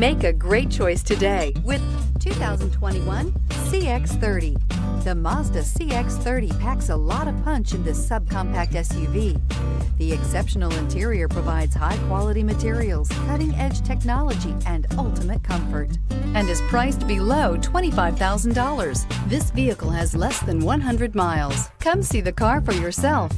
Make a great choice today with 2021 CX-30. The Mazda CX-30 packs a lot of punch in this subcompact SUV. The exceptional interior provides high-quality materials, cutting-edge technology, and ultimate comfort, and is priced below $25,000. This vehicle has less than 100 miles. Come see the car for yourself.